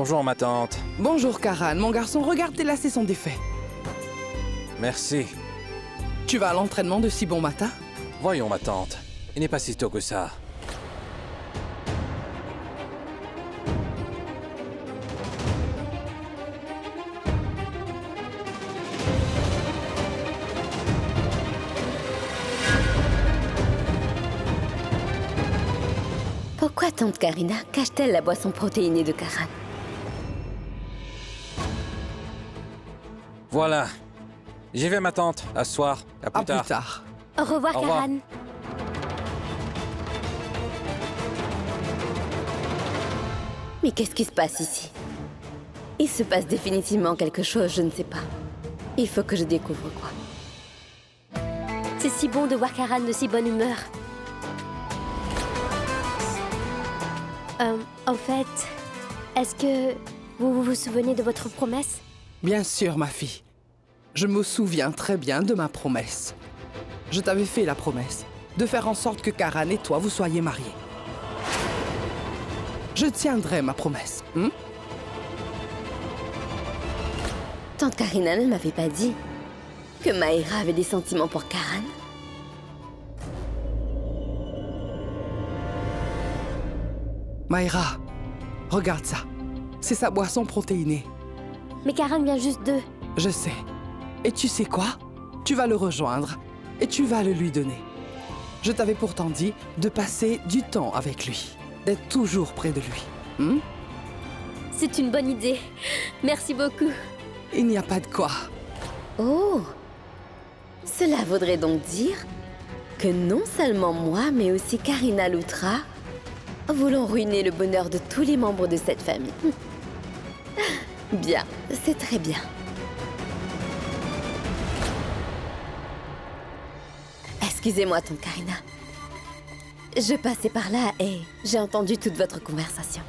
Bonjour, ma tante. Bonjour, Karan. Mon garçon, regarde, tes lacets sont défaits. Merci. Tu vas à l'entraînement de si bon matin? Voyons, ma tante. Il n'est pas si tôt que ça. Pourquoi tante Karina cache-t-elle la boisson protéinée de Karan? Voilà. J'y vais, ma tante. À ce soir. À plus tard. Plus tard. Au revoir, Au revoir. Karan. Mais qu'est-ce qui se passe ici? Il se passe définitivement quelque chose, je ne sais pas. Il faut que je découvre quoi. C'est si bon de voir Karan de si bonne humeur. En fait, est-ce que vous vous souvenez de votre promesse? Bien sûr, ma fille. Je me souviens très bien de ma promesse. Je t'avais fait la promesse de faire en sorte que Karan et toi, vous soyez mariés. Je tiendrai ma promesse. Tante Karina ne m'avait pas dit que Maïra avait des sentiments pour Karan. Maïra, regarde ça. C'est sa boisson protéinée. Mais Karan vient juste d'eux. Je sais. Et tu sais quoi? Tu vas le rejoindre et tu vas le lui donner. Je t'avais pourtant dit de passer du temps avec lui, d'être toujours près de lui. C'est une bonne idée. Merci beaucoup. Il n'y a pas de quoi. Oh! Cela voudrait donc dire que non seulement moi, mais aussi Karina Loutra voulons ruiner le bonheur de tous les membres de cette famille. Bien, c'est très bien. Excusez-moi, tante Karina. Je passais par là et j'ai entendu toute votre conversation.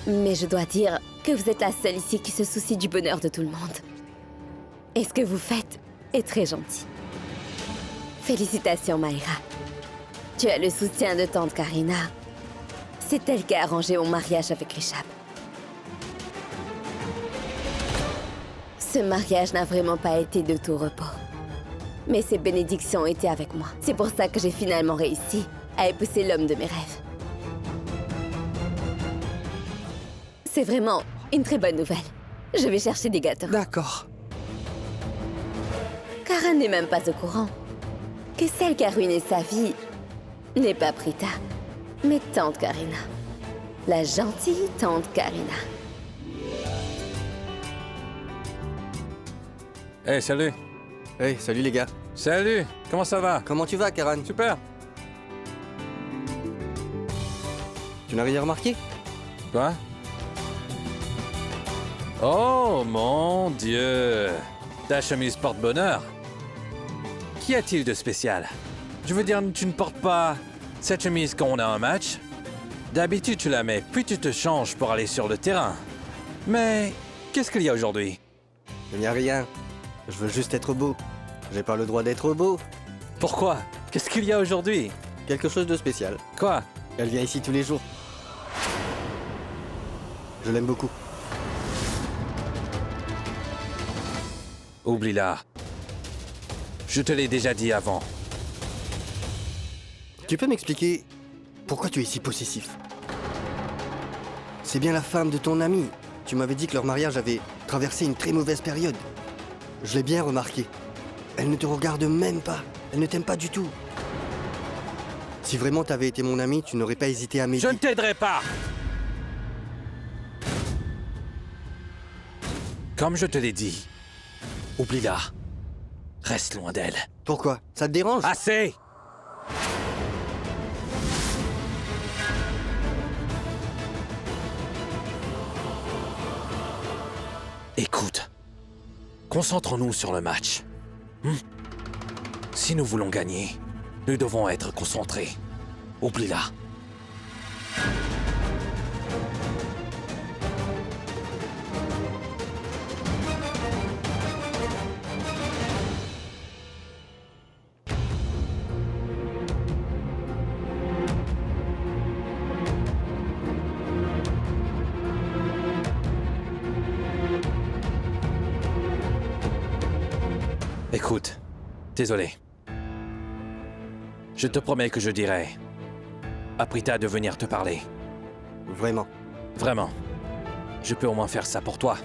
Mais je dois dire que vous êtes la seule ici qui se soucie du bonheur de tout le monde. Et ce que vous faites est très gentil. Félicitations, Maïra. Tu as le soutien de tante Karina. C'est elle qui a arrangé mon mariage avec Richard. Ce mariage n'a vraiment pas été de tout repos. Mais ses bénédictions étaient avec moi. C'est pour ça que j'ai finalement réussi à épouser l'homme de mes rêves. C'est vraiment une très bonne nouvelle. Je vais chercher des gâteaux. D'accord. Karan n'est même pas au courant que celle qui a ruiné sa vie n'est pas Prita, mais tante Karina. La gentille tante Karina. Hey, salut. Hey, salut les gars. Salut. Comment ça va? Comment tu vas, Karan? Super. Tu n'as rien remarqué? Quoi? Oh, mon Dieu. Ta chemise porte-bonheur. Qu'y a-t-il de spécial? Je veux dire, tu ne portes pas cette chemise quand on a un match? D'habitude, tu la mets, puis tu te changes pour aller sur le terrain. Mais qu'est-ce qu'il y a aujourd'hui? Il n'y a rien. Je veux juste être beau. J'ai pas le droit d'être beau. Pourquoi? Qu'est-ce qu'il y a aujourd'hui? Quelque chose de spécial. Quoi? Elle vient ici tous les jours. Je l'aime beaucoup. Oublie-la. Je te l'ai déjà dit avant. Tu peux m'expliquer pourquoi tu es si possessif? C'est bien la femme de ton ami. Tu m'avais dit que leur mariage avait traversé une très mauvaise période. Je l'ai bien remarqué. Elle ne te regarde même pas. Elle ne t'aime pas du tout. Si vraiment t'avais été mon ami, tu n'aurais pas hésité à m'aider. Je ne t'aiderai pas! Comme je te l'ai dit, oublie-la. Reste loin d'elle. Pourquoi? Ça te dérange? Assez! Écoute, concentrons-nous sur le match. Si nous voulons gagner, nous devons être concentrés. Oublie-la. Écoute, désolé. Je te promets que je dirai à Prita de venir te parler. Vraiment. Vraiment. Je peux au moins faire ça pour toi.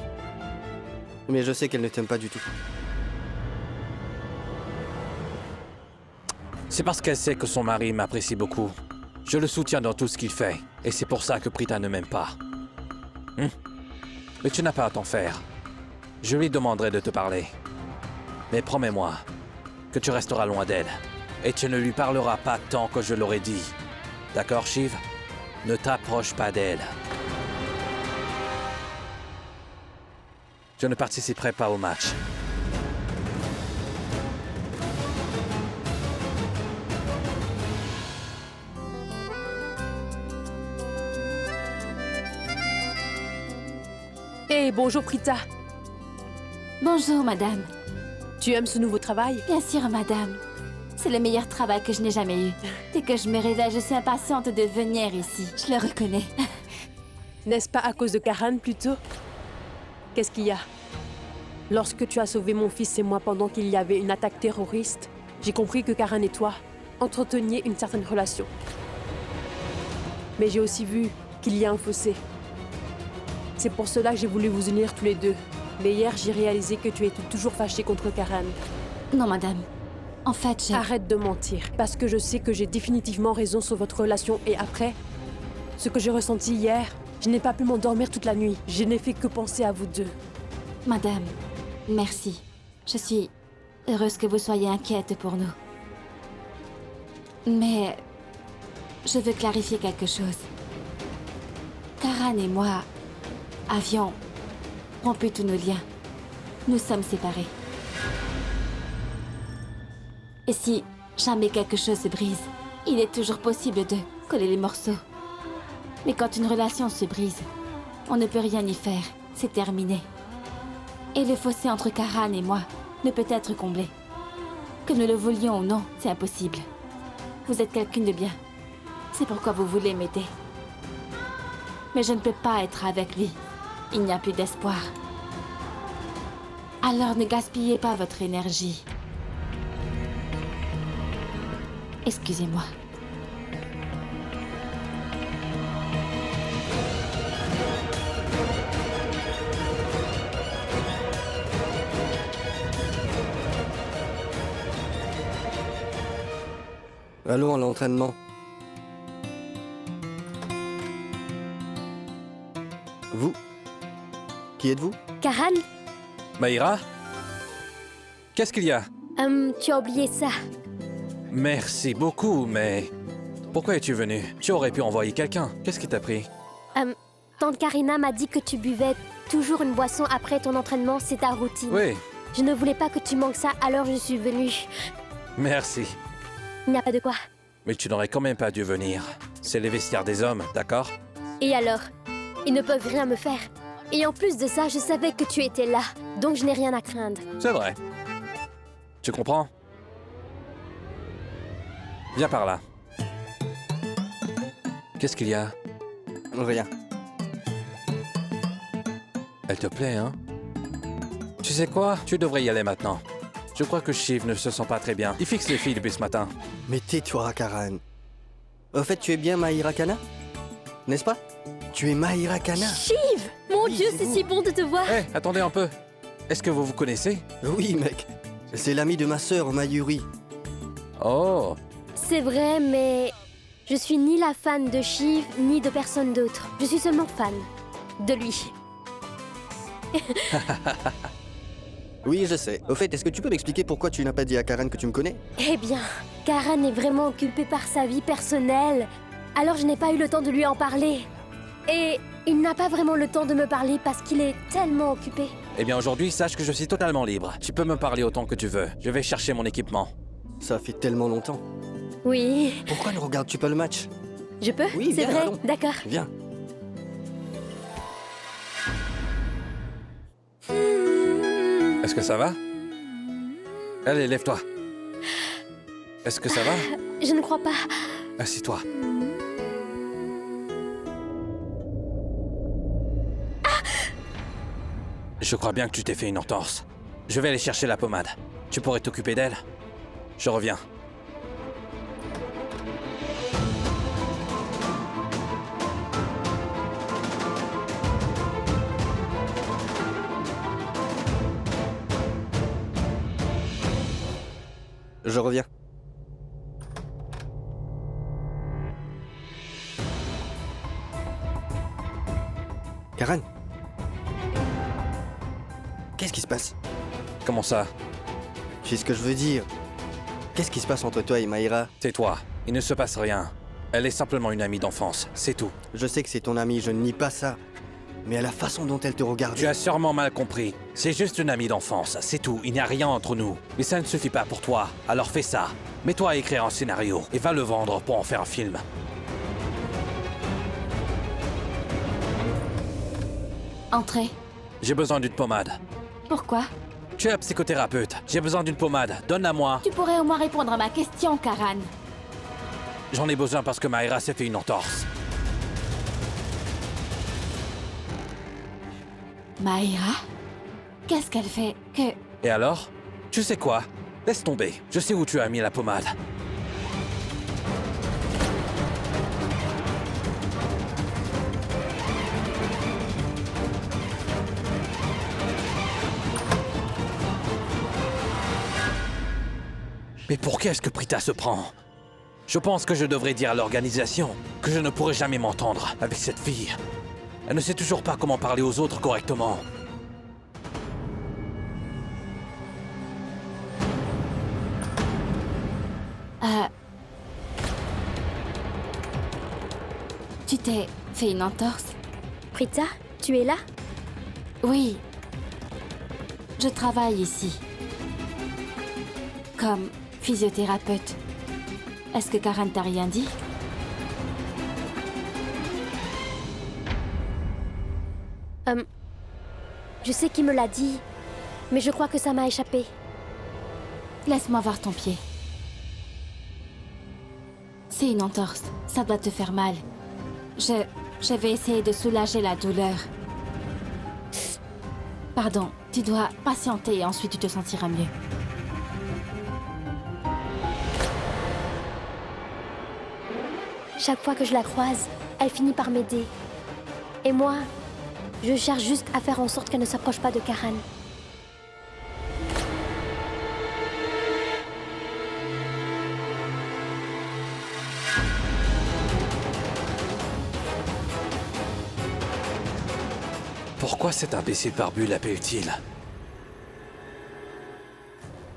Mais je sais qu'elle ne t'aime pas du tout. C'est parce qu'elle sait que son mari m'apprécie beaucoup. Je le soutiens dans tout ce qu'il fait. Et c'est pour ça que Prita ne m'aime pas. Mais tu n'as pas à t'en faire. Je lui demanderai de te parler. Mais promets-moi que tu resteras loin d'elle. Et tu ne lui parleras pas tant que je l'aurai dit. D'accord, Shiv? Ne t'approche pas d'elle. Je ne participerai pas au match. Hey, bonjour Prita. Bonjour, madame. Tu aimes ce nouveau travail? Bien sûr, madame. C'est le meilleur travail que je n'ai jamais eu. Dès que je me réveille, je suis impatiente de venir ici. Je le reconnais. N'est-ce pas à cause de Karan plutôt? Qu'est-ce qu'il y a? Lorsque tu as sauvé mon fils et moi pendant qu'il y avait une attaque terroriste, j'ai compris que Karan et toi entreteniez une certaine relation. Mais j'ai aussi vu qu'il y a un fossé. C'est pour cela que j'ai voulu vous unir tous les deux. Mais hier, j'ai réalisé que tu étais toujours fâchée contre Karan. Non, madame. En fait, j'ai... Arrête de mentir, parce que je sais que j'ai définitivement raison sur votre relation et après, ce que j'ai ressenti hier, je n'ai pas pu m'endormir toute la nuit. Je n'ai fait que penser à vous deux. Madame, merci. Je suis heureuse que vous soyez inquiète pour nous. Mais je veux clarifier quelque chose. Karan et moi avions rompu tous nos liens. Nous sommes séparés. Et si jamais quelque chose se brise, il est toujours possible de coller les morceaux. Mais quand une relation se brise, on ne peut rien y faire. C'est terminé. Et le fossé entre Karan et moi ne peut être comblé. Que nous le voulions ou non, c'est impossible. Vous êtes quelqu'un de bien. C'est pourquoi vous voulez m'aider. Mais je ne peux pas être avec lui. Il n'y a plus d'espoir. Alors ne gaspillez pas votre énergie. Excusez-moi. Allons à l'entraînement. Vous? Qui êtes-vous? Karan, Maïra? Qu'est-ce qu'il y a? tu as oublié ça. Merci beaucoup, mais... Pourquoi es-tu venu? Tu aurais pu envoyer quelqu'un. Qu'est-ce qui t'a pris? Tante Karina m'a dit que tu buvais toujours une boisson après ton entraînement, c'est ta routine. Oui, Je ne voulais pas que tu manques ça, alors je suis venue. merci. Il n'y a pas de quoi. Mais tu n'aurais quand même pas dû venir. C'est les vestiaires des hommes, d'accord? Et alors? Ils ne peuvent rien me faire. Et en plus de ça, je savais que tu étais là, donc je n'ai rien à craindre. C'est vrai. Tu comprends? Viens par là. Qu'est-ce qu'il y a? Rien. Elle te plaît, hein? Tu sais quoi? Tu devrais y aller maintenant. Je crois que Shiv ne se sent pas très bien. Il fixe les filles depuis ce matin. Mais tais-toi, Karan. Au fait, tu es bien Mahira Kana? N'est-ce pas? Tu es Mahira Kana? Shiv! Mon Oui, Dieu, c'est c'est vous. si bon de te voir. Hé, attendez un peu. Est-ce que vous vous connaissez? Oui, mec. C'est l'ami de ma sœur, Mayuri. Oh, C'est vrai, mais je suis ni la fan de Shiv, ni de personne d'autre. Je suis seulement fan de lui. Oui, je sais. Au fait, est-ce que tu peux m'expliquer pourquoi tu n'as pas dit à Karan que tu me connais? Eh bien, Karan est vraiment occupé par sa vie personnelle. Alors je n'ai pas eu le temps de lui en parler. Et il n'a pas vraiment le temps de me parler parce qu'il est tellement occupé. eh bien aujourd'hui, sache que je suis totalement libre. Tu peux me parler autant que tu veux. Je vais chercher mon équipement. Ça fait tellement longtemps. Oui, Pourquoi ne regardes-tu pas le match? je peux? Oui, c'est viens, vrai, allons. d'accord. Viens. Est-ce que ça va? Allez, lève-toi. Est-ce que ça va? Je ne crois pas. Assis-toi. Je crois bien que tu t'es fait une entorse. Je vais aller chercher la pommade. Tu pourrais t'occuper d'elle? Je reviens. Je reviens. Karan? Qu'est-ce qui se passe? Comment ça? Tu sais ce que je veux dire. Qu'est-ce qui se passe entre toi et Maïra? Tais-toi. Il ne se passe rien. Elle est simplement une amie d'enfance, c'est tout. Je sais que c'est ton amie, je ne nie pas ça. Mais à la façon dont elle te regarde... Tu as sûrement mal compris. C'est juste une amie d'enfance, c'est tout. Il n'y a rien entre nous. Mais ça ne suffit pas pour toi. Alors fais ça. Mets-toi à écrire un scénario et va le vendre pour en faire un film. Entrez. J'ai besoin d'une pommade. Pourquoi? Tu es psychothérapeute. J'ai besoin d'une pommade. Donne-la-moi. Tu pourrais au moins répondre à ma question, Karan. J'en ai besoin parce que Maïra s'est fait une entorse. Maïra? Qu'est-ce qu'elle fait que... Et alors? Tu sais quoi? Laisse tomber. Je sais où tu as mis la pommade. Mais pour qu'est-ce que Prita se prend? Je pense que je devrais dire à l'organisation que je ne pourrai jamais m'entendre avec cette fille. Elle ne sait toujours pas comment parler aux autres correctement. Tu t'es fait une entorse? Prita, tu es là? Oui. Je travaille ici. Comme physiothérapeute. Est-ce que Karan t'a rien dit? Je sais qui me l'a dit, mais je crois que ça m'a échappé. Laisse-moi voir ton pied. C'est une entorse. Ça doit te faire mal. Je vais essayer de soulager la douleur. Pardon, tu dois patienter et ensuite tu te sentiras mieux. Chaque fois que je la croise, elle finit par m'aider. Et moi, je cherche juste à faire en sorte qu'elle ne s'approche pas de Karan. Pourquoi cet imbécile barbu l'appelle-t-il?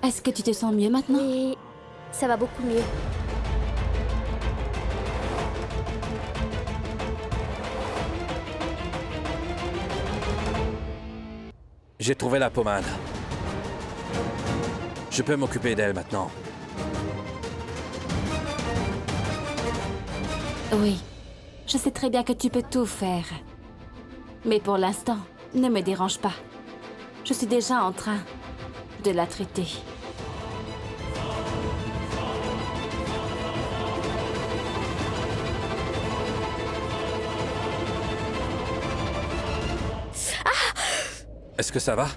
Est-ce que tu te sens mieux maintenant? Mais ça va beaucoup mieux. J'ai trouvé la pommade. Je peux m'occuper d'elle maintenant. Oui. Je sais très bien que tu peux tout faire. Mais pour l'instant, ne me dérange pas. Je suis déjà en train de la traiter. Est-ce que ça va?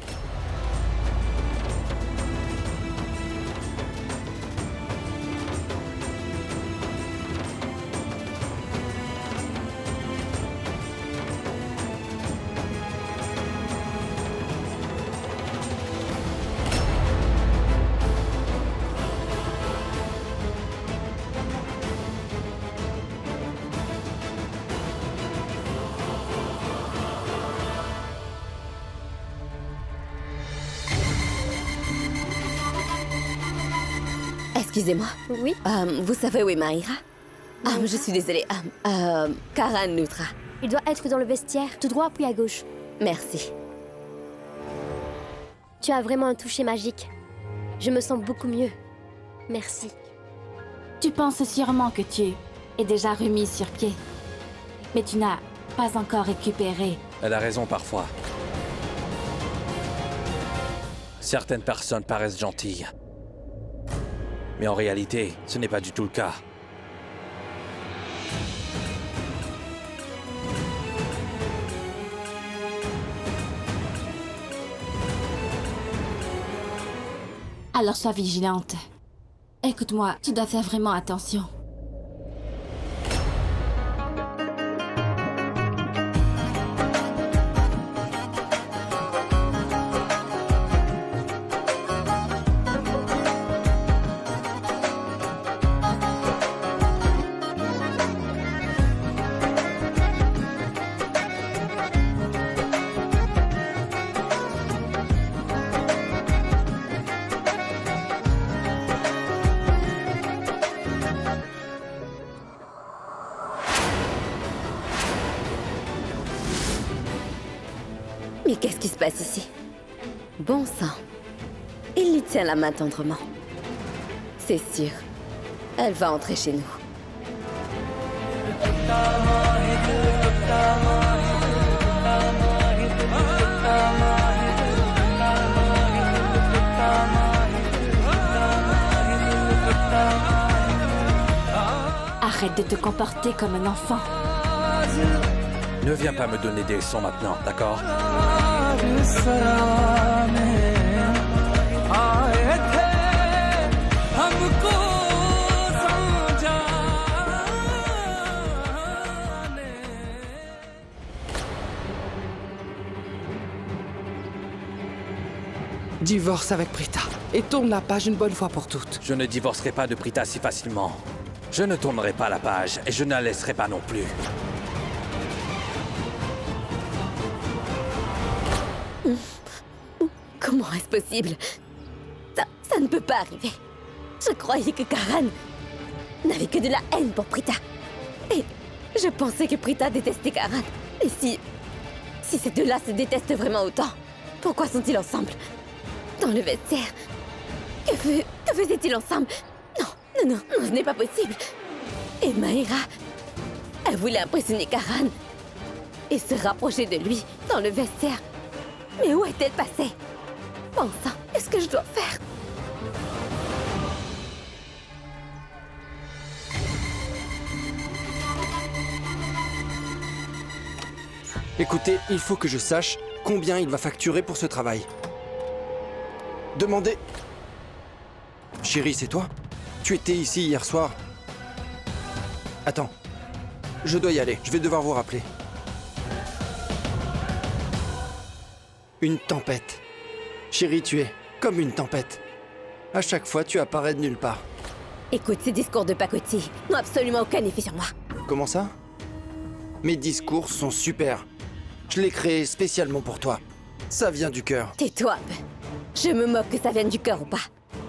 Excusez-moi. Oui? Vous savez où est Maïra? Je suis désolée. Karan Lutra. Il doit être dans le vestiaire, tout droit puis à gauche. Merci. Tu as vraiment un toucher magique. Je me sens beaucoup mieux. Merci. Tu penses sûrement que tu es déjà remis sur pied. Mais tu n'as pas encore récupéré. Elle a raison parfois. Certaines personnes paraissent gentilles. Mais en réalité, ce n'est pas du tout le cas. Alors sois vigilante. Écoute-moi, tu dois faire vraiment attention. Mais qu'est-ce qui se passe ici? Bon sang. Il lui tient la main tendrement. C'est sûr. Elle va entrer chez nous. Arrête de te comporter comme un enfant. Ne viens pas me donner des leçons maintenant, d'accord? Divorce avec Prita et tourne la page une bonne fois pour toutes. Je ne divorcerai pas de Prita si facilement. Je ne tournerai pas la page et je ne la laisserai pas non plus. Comment est-ce possible? Ça ne peut pas arriver. Je croyais que Karan n'avait que de la haine pour Prita. Et je pensais que Prita détestait Karan. Et si ces deux-là se détestent vraiment autant, pourquoi sont-ils ensemble? Dans le vestiaire? Que faisaient-ils ensemble? Non, ce n'est pas possible. Et Maïra, elle voulait impressionner Karan et se rapprocher de lui dans le vestiaire. Mais où est-elle passée? Bon sang, qu'est-ce que je dois faire? Écoutez, il faut que je sache combien il va facturer pour ce travail. Demandez... Chérie, c'est toi? Tu étais ici hier soir? Attends. Je dois y aller, je vais devoir vous rappeler. Une tempête. Chérie, tu es comme une tempête. À chaque fois, tu apparais de nulle part. Écoute, ces discours de pacotille n'ont absolument aucun effet sur moi. Comment ça? Mes discours sont super. Je l'ai créé spécialement pour toi. Ça vient du cœur. Tais-toi un peu. Je me moque que ça vienne du cœur ou pas.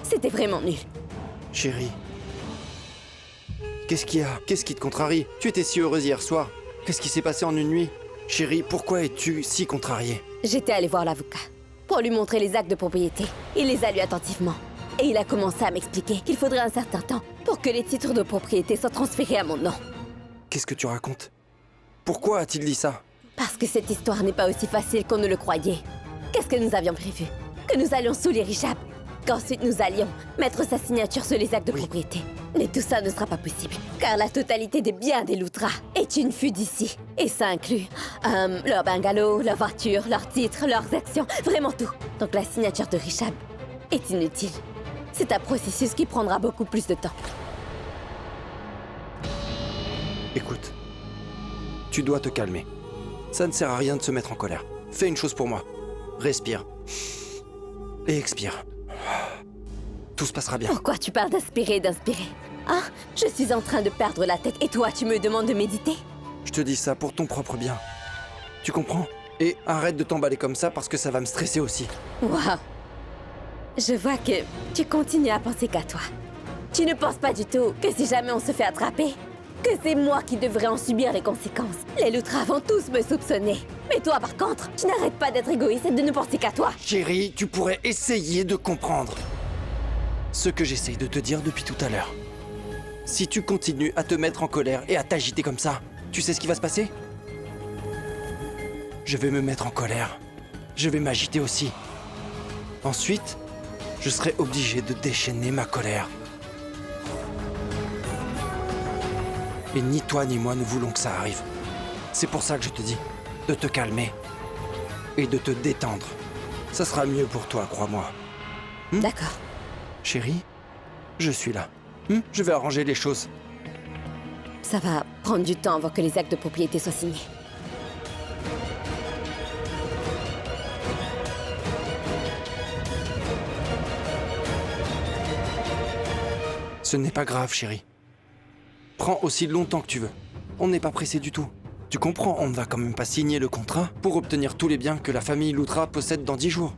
C'était vraiment nul. Chérie. Qu'est-ce qu'il y a? Qu'est-ce qui te contrarie? Tu étais si heureuse hier soir. Qu'est-ce qui s'est passé en une nuit? Chérie, pourquoi es-tu si contrariée? J'étais allée voir l'avocat pour lui montrer les actes de propriété. Il les a lus attentivement. Et il a commencé à m'expliquer qu'il faudrait un certain temps pour que les titres de propriété soient transférés à mon nom. Qu'est-ce que tu racontes? Pourquoi a-t-il dit ça? Parce que cette histoire n'est pas aussi facile qu'on ne le croyait. Qu'est-ce que nous avions prévu? Que nous allions saouler Richard, qu'ensuite nous allions mettre sa signature sur les actes de propriété. Mais tout ça ne sera pas possible, car la totalité des biens des Loutras est une fuite d'ici. Et ça inclut leur bungalow, leur voiture, leurs titres, leurs actions, vraiment tout. Donc la signature de Richard est inutile. C'est un processus qui prendra beaucoup plus de temps. Écoute, tu dois te calmer. Ça ne sert à rien de se mettre en colère. Fais une chose pour moi. Respire. Et expire. Tout se passera bien. Pourquoi tu parles d'inspirer et d'inspirer? Hein? Je suis en train de perdre la tête et toi, tu me demandes de méditer? Je te dis ça pour ton propre bien. Tu comprends? Et arrête de t'emballer comme ça parce que ça va me stresser aussi. Waouh! Je vois que tu continues à penser qu'à toi. Tu ne penses pas du tout que si jamais on se fait attraper, que c'est moi qui devrais en subir les conséquences. Les Loutras vont tous me soupçonner. Mais toi, par contre, tu n'arrêtes pas d'être égoïste et de ne penser qu'à toi. Chérie, tu pourrais essayer de comprendre ce que j'essaye de te dire depuis tout à l'heure. Si tu continues à te mettre en colère et à t'agiter comme ça, tu sais ce qui va se passer? Je vais me mettre en colère. Je vais m'agiter aussi. Ensuite, je serai obligé de déchaîner ma colère. Et ni toi ni moi ne voulons que ça arrive. C'est pour ça que je te dis de te calmer et de te détendre. Ça sera mieux pour toi, crois-moi. D'accord. Chérie, je suis là. Je vais arranger les choses. Ça va prendre du temps avant que les actes de propriété soient signés. Ce n'est pas grave, chérie. Prends aussi longtemps que tu veux. On n'est pas pressé du tout. Tu comprends, on ne va quand même pas signer le contrat pour obtenir tous les biens que la famille Loutra possède dans 10 jours.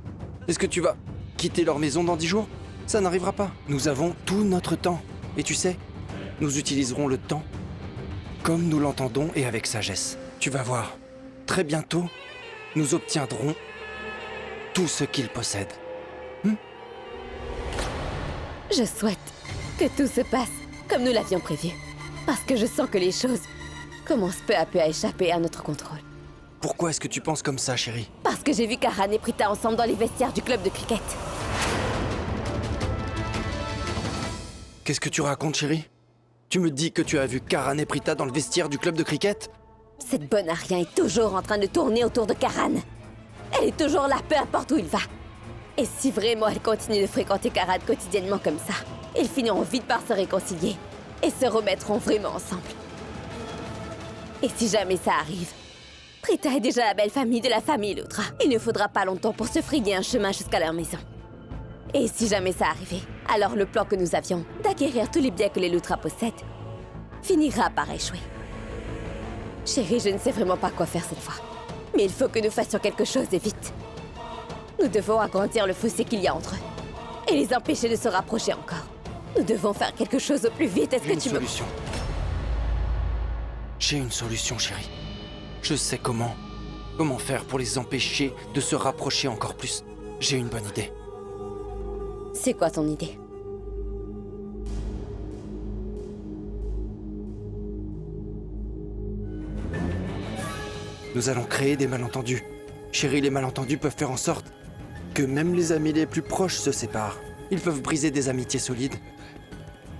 Est-ce que tu vas quitter leur maison dans 10 jours? Ça n'arrivera pas. Nous avons tout notre temps. Et tu sais, nous utiliserons le temps comme nous l'entendons et avec sagesse. Tu vas voir, très bientôt, nous obtiendrons tout ce qu'ils possèdent. Je souhaite que tout se passe comme nous l'avions prévu. Parce que je sens que les choses commencent peu à peu à échapper à notre contrôle. Pourquoi est-ce que tu penses comme ça, chérie? Parce que j'ai vu Karan et Prita ensemble dans les vestiaires du club de cricket. Qu'est-ce que tu racontes, chérie? Tu me dis que tu as vu Karan et Prita dans le vestiaire du club de cricket? Cette bonne à rien est toujours en train de tourner autour de Karan. Elle est toujours là, peu importe où il va. Et si vraiment elle continue de fréquenter Karan quotidiennement comme ça, ils finiront vite par se réconcilier et se remettront vraiment ensemble. Et si jamais ça arrive, Prita est déjà la belle famille de la famille Loutra. Il ne faudra pas longtemps pour se frayer un chemin jusqu'à leur maison. Et si jamais ça arrivait, alors le plan que nous avions d'acquérir tous les biens que les Loutra possèdent finira par échouer. Chérie, je ne sais vraiment pas quoi faire cette fois. Mais il faut que nous fassions quelque chose et vite. Nous devons agrandir le fossé qu'il y a entre eux et les empêcher de se rapprocher encore. Nous devons faire quelque chose au plus vite. Est-ce J'ai que tu une veux... solution. J'ai une solution, chérie. Je sais comment. Comment faire pour les empêcher de se rapprocher encore plus. J'ai une bonne idée. C'est quoi ton idée? Nous allons créer des malentendus. Chérie, les malentendus peuvent faire en sorte que même les amis les plus proches se séparent. Ils peuvent briser des amitiés solides.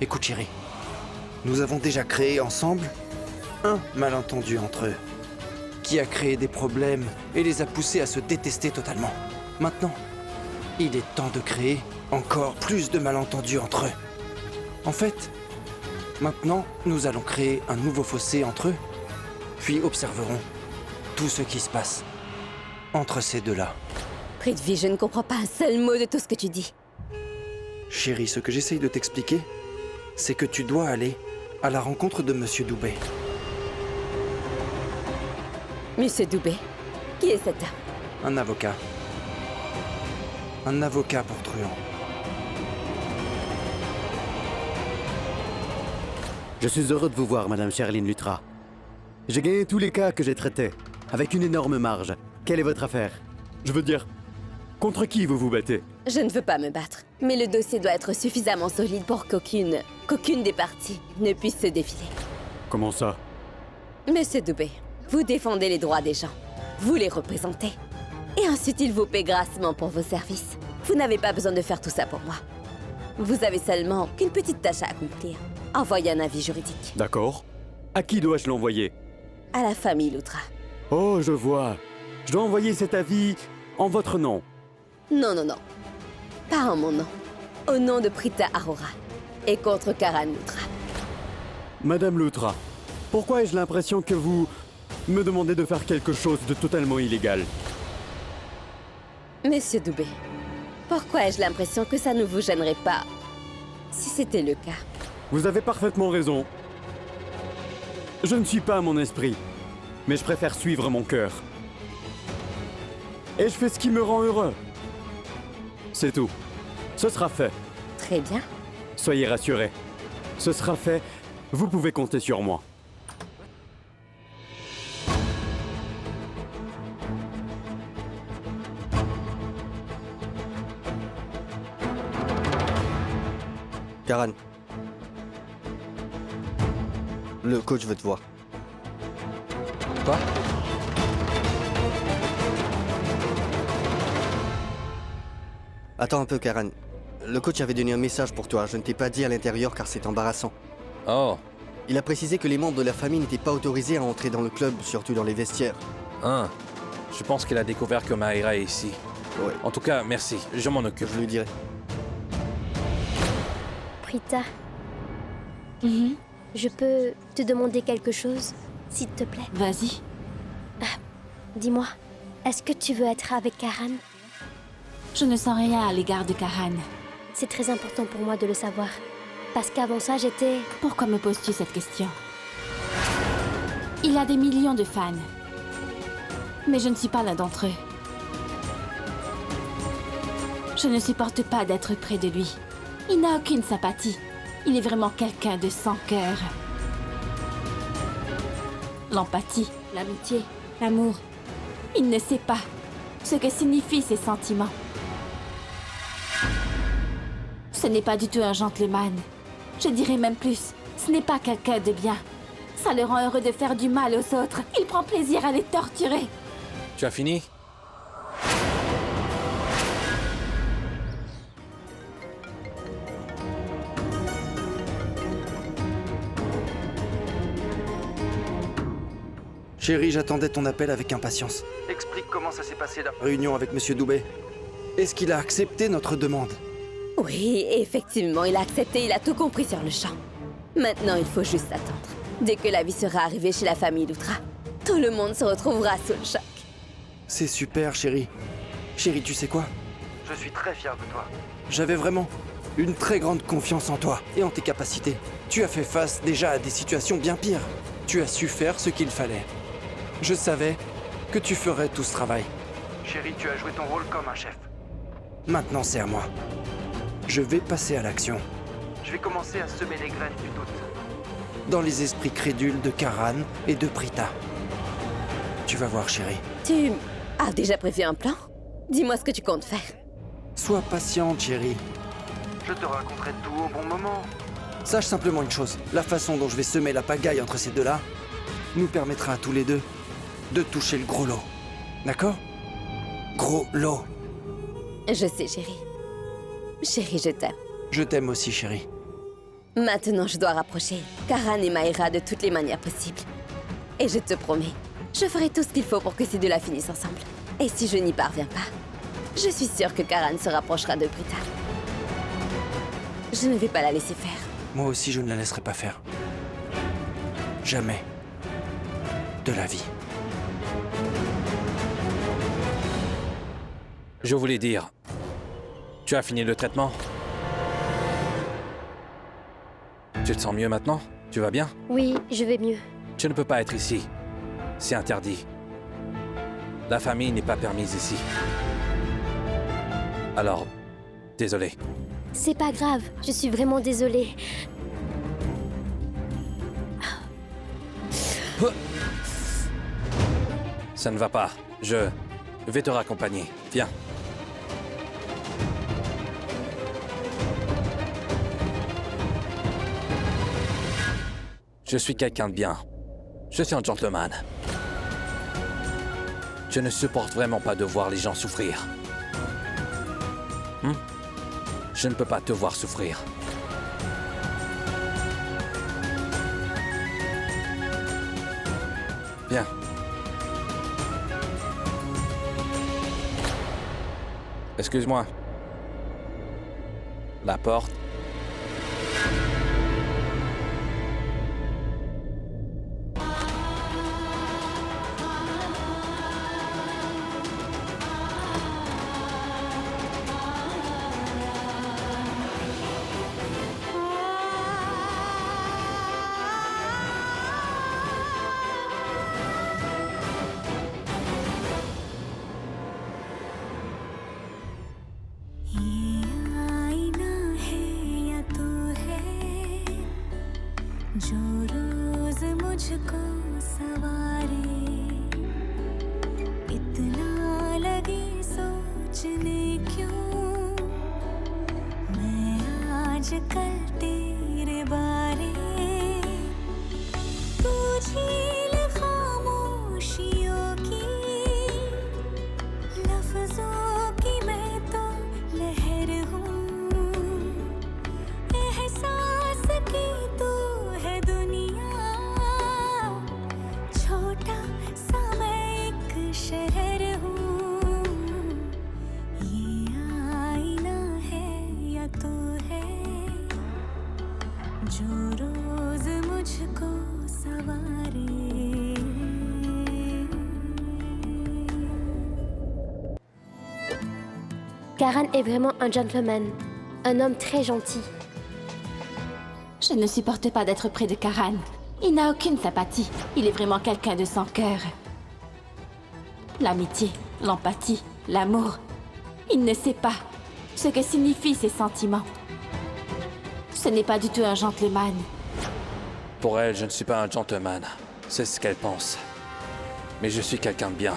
Écoute, chérie, nous avons déjà créé ensemble un malentendu entre eux, qui a créé des problèmes et les a poussés à se détester totalement. Maintenant, il est temps de créer encore plus de malentendus entre eux. En fait, maintenant, nous allons créer un nouveau fossé entre eux, puis observerons tout ce qui se passe entre ces deux-là. Prithvi, je ne comprends pas un seul mot de tout ce que tu dis. Chérie, ce que j'essaye de t'expliquer, c'est que tu dois aller à la rencontre de Monsieur Doubé. Monsieur Doubé, qui est cet homme? Un avocat. Un avocat pour truand. Je suis heureux de vous voir, Madame Sherline Lutra. J'ai gagné tous les cas que j'ai traités, avec une énorme marge. Quelle est votre affaire? Je veux dire, contre qui vous vous battez? Je ne veux pas me battre, mais le dossier doit être suffisamment solide pour qu'aucune des parties ne puisse se défiler. Comment ça? Monsieur Doubé, vous défendez les droits des gens, vous les représentez, et ensuite ils vous paient grassement pour vos services. Vous n'avez pas besoin de faire tout ça pour moi. Vous avez seulement qu'une petite tâche à accomplir. Envoyer un avis juridique. D'accord. À qui dois-je l'envoyer? À la famille Loutra. Oh, je vois. Je dois envoyer cet avis en votre nom. Non, non, non. Pas en mon nom. Au nom de Prita Arora. Et contre Karan Loutra. Madame Lutra, pourquoi ai-je l'impression que vous me demandez de faire quelque chose de totalement illégal? Monsieur Doubé, pourquoi ai-je l'impression que ça ne vous gênerait pas si c'était le cas? Vous avez parfaitement raison. Je ne suis pas à mon esprit, mais je préfère suivre mon cœur. Et je fais ce qui me rend heureux. C'est tout. Ce sera fait. Très bien. Soyez rassurés. Ce sera fait. Vous pouvez compter sur moi. Karan. Le coach veut te voir. Quoi? Attends un peu, Karan. Le coach avait donné un message pour toi. Je ne t'ai pas dit à l'intérieur car c'est embarrassant. Oh, Il a précisé que les membres de la famille n'étaient pas autorisés à entrer dans le club, surtout dans les vestiaires. je pense qu'il a découvert que Maïra est ici. Ouais, En tout cas, merci, je m'en occupe. je lui dirai. Prita, Mhm. je peux te demander quelque chose, s'il te plaît? Vas-y. Dis-moi, est-ce que tu veux être avec Karan? Je ne sens rien à l'égard de Karan. C'est très important pour moi de le savoir. Parce qu'avant ça, j'étais... Pourquoi me poses-tu cette question? Il a des millions de fans. Mais je ne suis pas l'un d'entre eux. Je ne supporte pas d'être près de lui. Il n'a aucune sympathie. Il est vraiment quelqu'un de sans cœur. L'empathie, l'amitié, l'amour. Il ne sait pas ce que signifient ces sentiments. Ce n'est pas du tout un gentleman. Je dirais même plus, ce n'est pas quelqu'un de bien. Ça le rend heureux de faire du mal aux autres. Il prend plaisir à les torturer. Tu as fini? Chérie, j'attendais ton appel avec impatience. Explique comment ça s'est passé la réunion avec Monsieur Doubet. Est-ce qu'il a accepté notre demande? Oui, effectivement, il a accepté, il a tout compris sur le champ. Maintenant, il faut juste attendre. Dès que la vie sera arrivée chez la famille Lutra, tout le monde se retrouvera sous le choc. C'est super, chérie. Chérie, tu sais quoi? Je suis très fier de toi. J'avais vraiment une très grande confiance en toi et en tes capacités. Tu as fait face déjà à des situations bien pires. Tu as su faire ce qu'il fallait. Je savais que tu ferais tout ce travail. Chérie, tu as joué ton rôle comme un chef. Maintenant, c'est à moi. Je vais passer à l'action. Je vais commencer à semer les graines du doute dans les esprits crédules de Karan et de Prita. Tu vas voir, chérie. Tu as déjà prévu un plan? Dis-moi ce que tu comptes faire. Sois patiente, chérie. Je te raconterai tout au bon moment. Sache simplement une chose. La façon dont je vais semer la pagaille entre ces deux-là nous permettra à tous les deux de toucher le gros lot. D'accord? Gros lot. Je sais, chérie. Chérie, je t'aime. Je t'aime aussi, chérie. Maintenant, je dois rapprocher Karan et Maïra de toutes les manières possibles. Et je te promets, je ferai tout ce qu'il faut pour que ces deux-là finissent ensemble. Et si je n'y parviens pas, je suis sûre que Karan se rapprochera de Prita. Je ne vais pas la laisser faire. Moi aussi, je ne la laisserai pas faire. Jamais. De la vie. Je voulais dire... Tu as fini le traitement? Tu te sens mieux maintenant? Tu vas bien? Oui, je vais mieux. Tu ne peux pas être ici. C'est interdit. La famille n'est pas permise ici. Alors, désolé. C'est pas grave, je suis vraiment désolée. Ça ne va pas. Je vais te raccompagner. Viens. Je suis quelqu'un de bien. Je suis un gentleman. Je ne supporte vraiment pas de voir les gens souffrir. Je ne peux pas te voir souffrir. Viens. Excuse-moi. La porte. Karan est vraiment un gentleman. Un homme très gentil. Je ne supporte pas d'être près de Karan. Il n'a aucune sympathie. Il est vraiment quelqu'un de sans cœur. L'amitié, l'empathie, l'amour. Il ne sait pas ce que signifient ces sentiments. Ce n'est pas du tout un gentleman. Pour elle, je ne suis pas un gentleman. C'est ce qu'elle pense. Mais je suis quelqu'un de bien.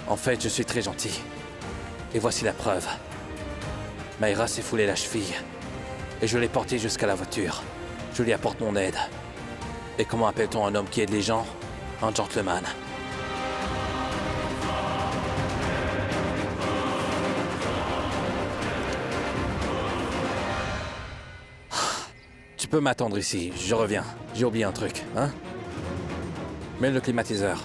En fait, je suis très gentil. Et voici la preuve. Mayra s'est foulée la cheville. Et je l'ai portée jusqu'à la voiture. Je lui apporte mon aide. Et comment appelle-t-on un homme qui aide les gens? Un gentleman. Tu peux m'attendre ici, je reviens. J'ai oublié un truc, hein? Mets le climatiseur.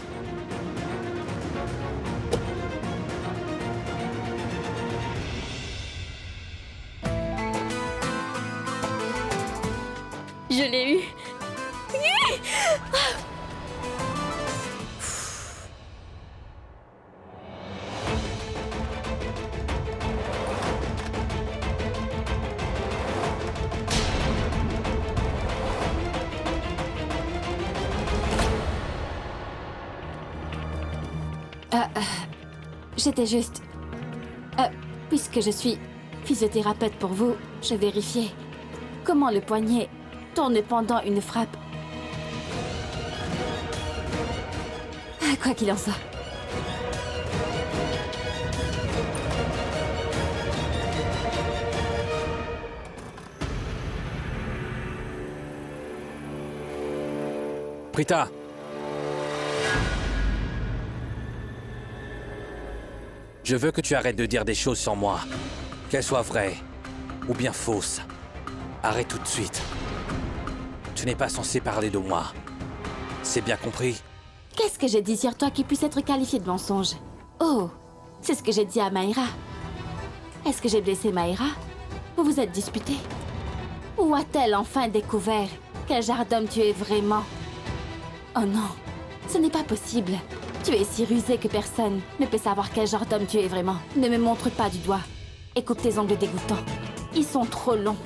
Je l'ai eu. J'étais juste... puisque je suis physiothérapeute pour vous, je vérifiais comment le poignet tourne pendant une frappe. Quoi qu'il en soit. Prita! Je veux que tu arrêtes de dire des choses sans moi. Qu'elles soient vraies ou bien fausses. Arrête tout de suite. Tu n'es pas censé parler de moi. C'est bien compris? Qu'est-ce que j'ai dit sur toi qui puisse être qualifié de mensonge? Oh, c'est ce que j'ai dit à Mayra. Est-ce que j'ai blessé Mayra? Vous vous êtes disputés? Ou a-t-elle enfin découvert quel genre d'homme tu es vraiment? Oh non, ce n'est pas possible. Tu es si rusé que personne ne peut savoir quel genre d'homme tu es vraiment. Ne me montre pas du doigt et coupe tes ongles dégoûtants. Ils sont trop longs.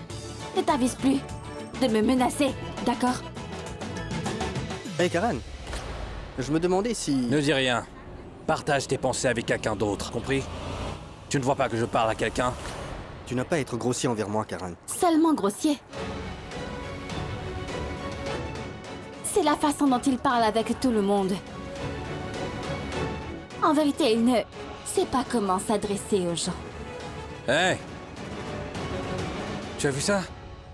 Ne t'avise plus de me menacer, d'accord? Hey Karan, je me demandais si... Ne dis rien. Partage tes pensées avec quelqu'un d'autre, compris? Tu ne vois pas que je parle à quelqu'un? Tu n'as pas à être grossier envers moi, Karan. Seulement grossier. C'est la façon dont il parle avec tout le monde. En vérité, il ne sait pas comment s'adresser aux gens. Hé! Tu as vu ça?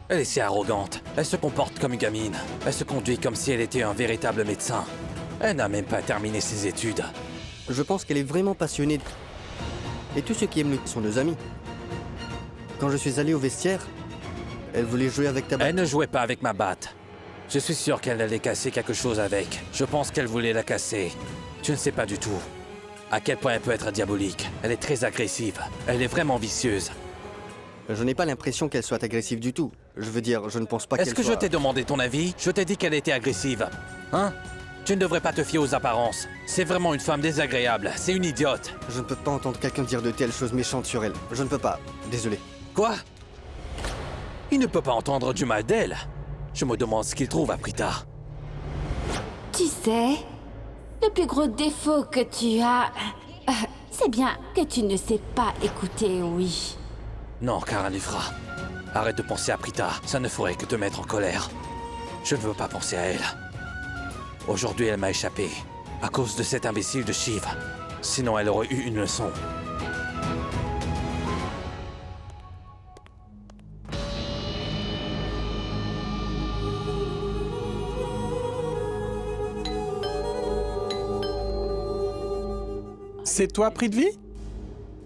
Elle est si arrogante. Elle se comporte comme une gamine. Elle se conduit comme si elle était un véritable médecin. Elle n'a même pas terminé ses études. Je pense qu'elle est vraiment passionnée. Et tous ceux qui aiment sont nos amis. Quand je suis allé au vestiaire, elle voulait jouer avec ta batte. Elle ne jouait pas avec ma batte. Je suis sûr qu'elle allait casser quelque chose avec. Je pense qu'elle voulait la casser. Tu ne sais pas du tout à quel point elle peut être diabolique. Elle est très agressive. Elle est vraiment vicieuse. Je n'ai pas l'impression qu'elle soit agressive du tout. Je veux dire, je ne pense pas qu'elle Est-ce que soit... je t'ai demandé ton avis? Je t'ai dit qu'elle était agressive. Hein? Tu ne devrais pas te fier aux apparences. C'est vraiment une femme désagréable. C'est une idiote. Je ne peux pas entendre quelqu'un dire de telles choses méchantes sur elle. Je ne peux pas. Désolé. Quoi? Il ne peut pas entendre du mal d'elle. Je me demande ce qu'il trouve à Prita. Tu sais, le plus gros défaut que tu as, c'est bien que tu ne sais pas écouter, oui. Non, Karanifra. Arrête de penser à Prita. Ça ne ferait que te mettre en colère. Je ne veux pas penser à elle. Aujourd'hui, elle m'a échappé. À cause de cet imbécile de Shiv. Sinon, elle aurait eu une leçon. C'est toi, Prithvi?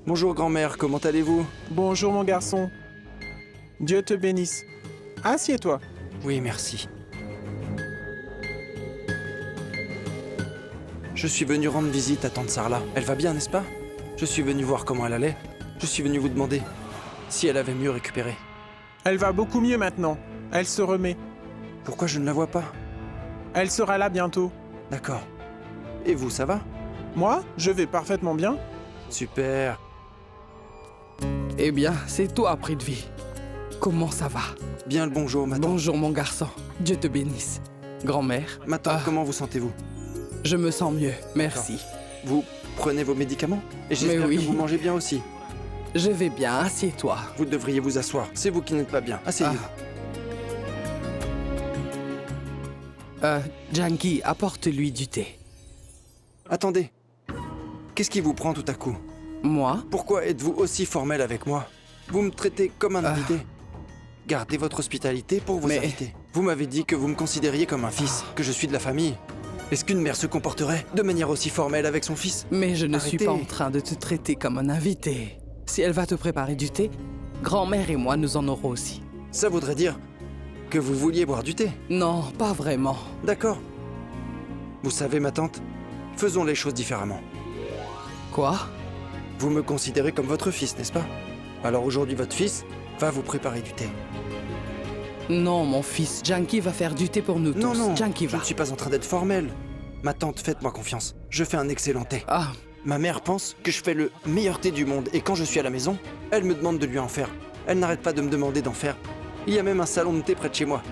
Bonjour grand-mère, comment allez-vous? Bonjour, mon garçon. Dieu te bénisse. Assieds-toi. Oui, merci. Je suis venu rendre visite à tante Sarla. Elle va bien, n'est-ce pas? Je suis venu voir comment elle allait. Je suis venu vous demander si elle avait mieux récupéré. Elle va beaucoup mieux maintenant. Elle se remet. Pourquoi je ne la vois pas? Elle sera là bientôt. D'accord. Et vous, ça va? Moi, je vais parfaitement bien. Super. Eh bien, c'est toi, Prithvi. Comment ça va? Bien le bonjour, ma tante. Bonjour, mon garçon. Dieu te bénisse. Grand-mère, Ma tante, comment vous sentez-vous? je me sens mieux, merci. Vous prenez vos médicaments? Et j'espère oui. que vous mangez bien aussi. Je vais bien, assieds-toi. Vous devriez vous asseoir. C'est vous qui n'êtes pas bien. Asseyez-vous. Janki, apporte-lui du thé. Attendez. Qu'est-ce qui vous prend tout à coup? Moi? Pourquoi êtes-vous aussi formel avec moi? Vous me traitez comme un invité. Gardez votre hospitalité pour vos Mais- invités. Vous m'avez dit que vous me considériez comme un fils, que je suis de la famille. Est-ce qu'une mère se comporterait de manière aussi formelle avec son fils? Mais je ne suis Arrêtez. pas en train de te traiter comme un invité. Si elle va te préparer du thé, grand-mère et moi, nous en aurons aussi. Ça voudrait dire que vous vouliez boire du thé. Non, pas vraiment. D'accord. Vous savez, ma tante, faisons les choses différemment. Quoi? Vous me considérez comme votre fils, n'est-ce pas? Alors aujourd'hui, votre fils va vous préparer du thé. Non, mon fils, Janki va faire du thé pour nous tous. Non, non, Janki je va. ne suis pas en train d'être formel. Ma tante, faites-moi confiance. Je fais un excellent thé. Ah, Ma mère pense que je fais le meilleur thé du monde et quand je suis à la maison, elle me demande de lui en faire. Elle n'arrête pas de me demander d'en faire. Il y a même un salon de thé près de chez moi.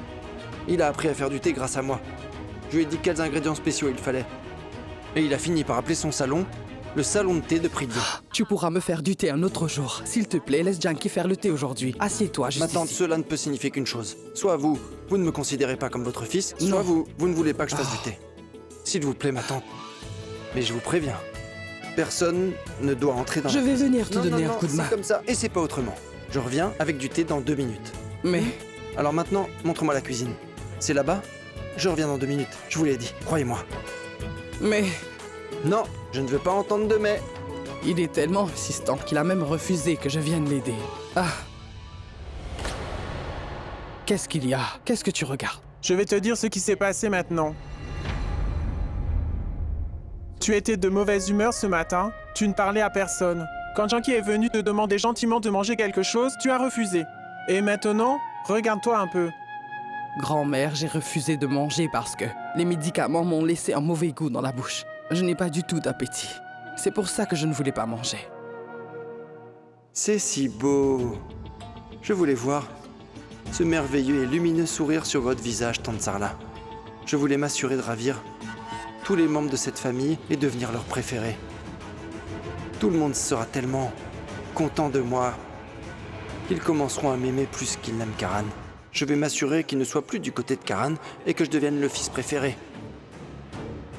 Il a appris à faire du thé grâce à moi. Je lui ai dit quels ingrédients spéciaux il fallait. Et il a fini par appeler son salon le salon de thé de Prithvi. tu pourras me faire du thé un autre jour. S'il te plaît, laisse Janki faire le thé aujourd'hui. Assieds-toi, juste Ma tante, ici. cela ne peut signifier qu'une chose. Soit vous ne me considérez pas comme votre fils, soit Non. vous ne voulez pas que je fasse du thé. S'il vous plaît, ma tante. Mais je vous préviens, personne ne doit entrer dans Je la vais cuisine. venir te Non, donner non, un non, coup de main. C'est comme ça, et c'est pas autrement. Je reviens avec du thé dans 2 minutes. Mais, Alors maintenant, montre-moi la cuisine. C'est là-bas? Je reviens dans 2 minutes. Je vous l'ai dit, croyez-moi. mais, Non, je ne veux pas entendre de mais. il est tellement insistant qu'il a même refusé que je vienne l'aider. Ah. Qu'est-ce qu'il y a? Qu'est-ce que tu regardes? Je vais te dire ce qui s'est passé maintenant. Tu étais de mauvaise humeur ce matin, tu ne parlais à personne. Quand Janki est venu te demander gentiment de manger quelque chose, tu as refusé. Et maintenant, regarde-toi un peu. Grand-mère, j'ai refusé de manger parce que les médicaments m'ont laissé un mauvais goût dans la bouche. Je n'ai pas du tout d'appétit. C'est pour ça que je ne voulais pas manger. C'est si beau. Je voulais voir ce merveilleux et lumineux sourire sur votre visage, tante Sarla. Je voulais m'assurer de ravir tous les membres de cette famille et devenir leur préféré. Tout le monde sera tellement content de moi qu'ils commenceront à m'aimer plus qu'ils n'aiment Karan. Je vais m'assurer qu'ils ne soient plus du côté de Karan et que je devienne le fils préféré.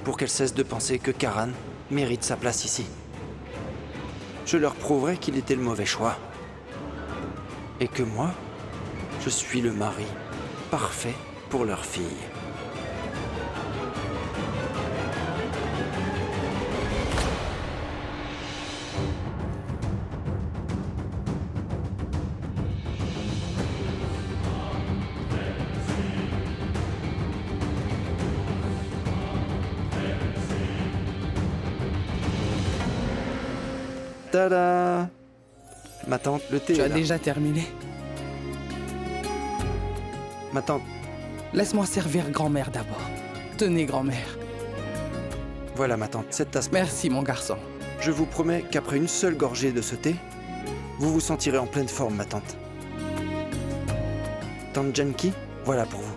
Pour qu'elle cesse de penser que Karan mérite sa place ici. Je leur prouverai qu'il était le mauvais choix. Et que moi, je suis le mari parfait pour leur fille. Tada! Ma tante, le thé Tu est as là. déjà terminé? Ma tante, Laisse-moi servir grand-mère d'abord. Tenez, grand-mère. voilà ma tante, cette tasse. Merci, mon garçon. Je vous promets qu'après une seule gorgée de ce thé, vous vous sentirez en pleine forme, ma tante. Tante Janki, voilà pour vous.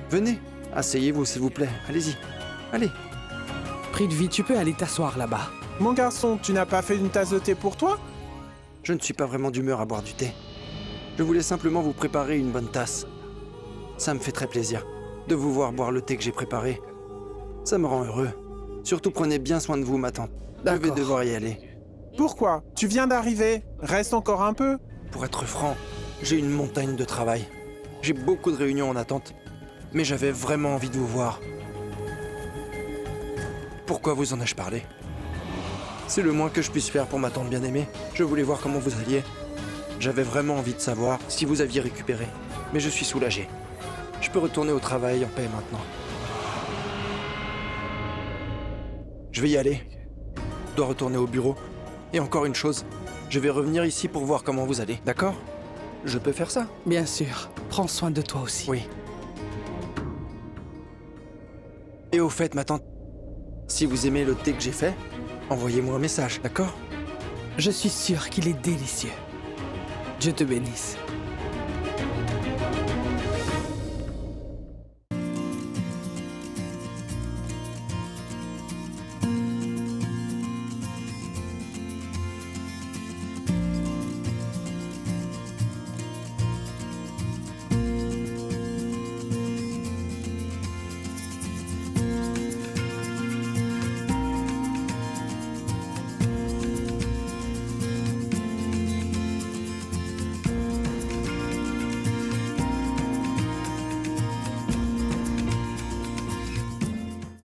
Venez, asseyez-vous s'il vous plaît, allez-y. Allez. Prithvi, tu peux aller t'asseoir là-bas. Mon garçon, tu n'as pas fait une tasse de thé pour toi? Je ne suis pas vraiment d'humeur à boire du thé. Je voulais simplement vous préparer une bonne tasse. Ça me fait très plaisir de vous voir boire le thé que j'ai préparé. Ça me rend heureux. Surtout prenez bien soin de vous, ma tante. Je vais D'accord. devoir y aller. Pourquoi? Tu viens d'arriver. Reste encore un peu. Pour être franc, j'ai une montagne de travail. J'ai beaucoup de réunions en attente. Mais j'avais vraiment envie de vous voir. Pourquoi vous en ai-je parlé? C'est le moins que je puisse faire pour ma tante bien-aimée. Je voulais voir comment vous alliez. J'avais vraiment envie de savoir si vous aviez récupéré. Mais je suis soulagé. Je peux retourner au travail en paix maintenant. Je vais y aller. Je dois retourner au bureau. Et encore une chose, je vais revenir ici pour voir comment vous allez, d'accord? Je peux faire ça? Bien sûr. Prends soin de toi aussi. Oui. Et au fait, ma tante, si vous aimez le thé que j'ai fait, envoyez-moi un message, d'accord? Je suis sûre qu'il est délicieux. Dieu te bénisse.